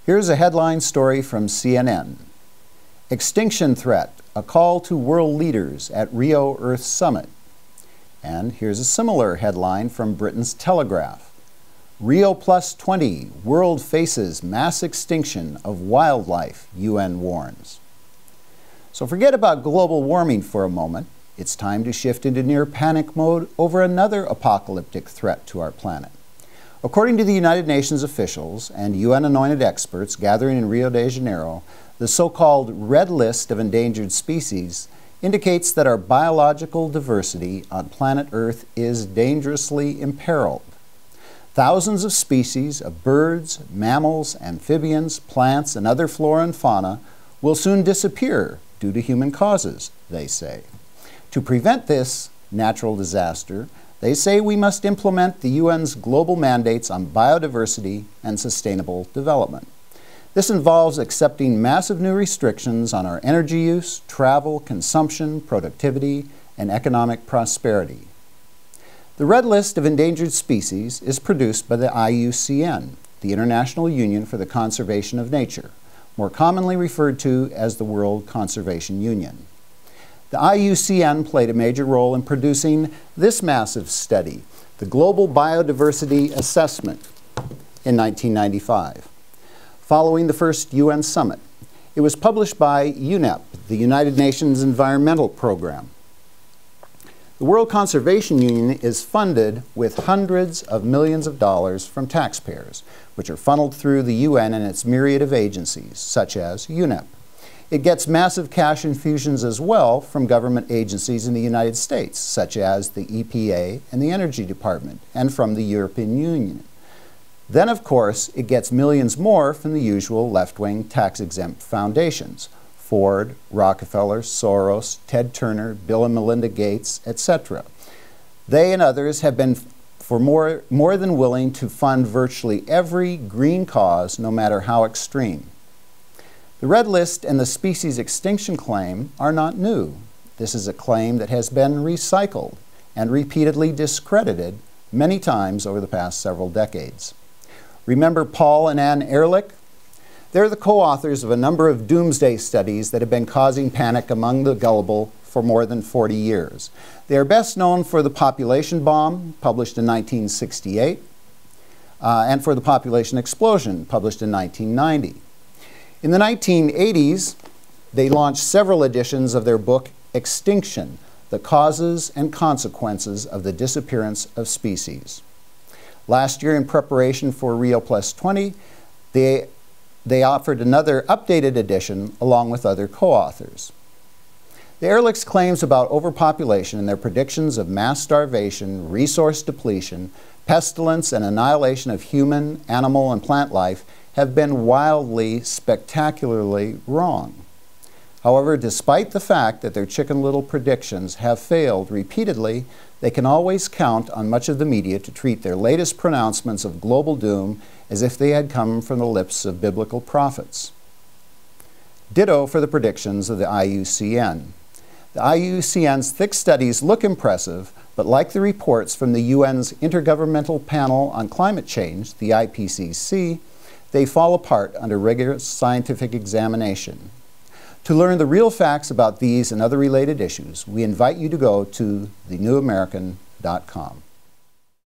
Here's a headline story from CNN. Extinction threat, a call to world leaders at Rio Earth Summit. And here's a similar headline from Britain's Telegraph. Rio +20, world faces mass extinction of wildlife, UN warns. So forget about global warming for a moment. It's time to shift into near panic mode over another apocalyptic threat to our planet. According to the United Nations officials and UN-anointed experts gathering in Rio de Janeiro, the so-called Red List of Endangered Species indicates that our biological diversity on planet Earth is dangerously imperiled. Thousands of species of birds, mammals, amphibians, plants, and other flora and fauna will soon disappear due to human causes, they say. To prevent this natural disaster, they say we must implement the UN's global mandates on biodiversity and sustainable development. This involves accepting massive new restrictions on our energy use, travel, consumption, productivity, and economic prosperity. The Red List of Endangered Species is produced by the IUCN, the International Union for the Conservation of Nature, more commonly referred to as the World Conservation Union. The IUCN played a major role in producing this massive study, the Global Biodiversity Assessment, in 1995. Following the first UN summit, it was published by UNEP, the United Nations Environmental Program. The World Conservation Union is funded with hundreds of millions of dollars from taxpayers, which are funneled through the UN and its myriad of agencies, such as UNEP. It gets massive cash infusions as well from government agencies in the United States, such as the EPA and the Energy Department, and from the European Union. Then, of course, it gets millions more from the usual left-wing tax-exempt foundations: Ford, Rockefeller, Soros, Ted Turner, Bill and Melinda Gates, etc. They and others have been more than willing to fund virtually every green cause, no matter how extreme. The Red List and the species extinction claim are not new. This is a claim that has been recycled and repeatedly discredited many times over the past several decades. Remember Paul and Ann Ehrlich? They're the co-authors of a number of doomsday studies that have been causing panic among the gullible for more than 40 years. They are best known for the population bomb, published in 1968, and for the population explosion, published in 1990. In the 1980s, they launched several editions of their book, Extinction: The Causes and Consequences of the Disappearance of Species. Last year, in preparation for Rio +20, they offered another updated edition along with other co-authors. The Ehrlich's claims about overpopulation and their predictions of mass starvation, resource depletion, pestilence, and annihilation of human, animal, and plant life have been wildly, spectacularly wrong. However, despite the fact that their Chicken Little predictions have failed repeatedly, they can always count on much of the media to treat their latest pronouncements of global doom as if they had come from the lips of biblical prophets. Ditto for the predictions of the IUCN. The IUCN's thick studies look impressive, but like the reports from the UN's Intergovernmental Panel on Climate Change, the IPCC, they fall apart under rigorous scientific examination. To learn the real facts about these and other related issues, we invite you to go to thenewamerican.com.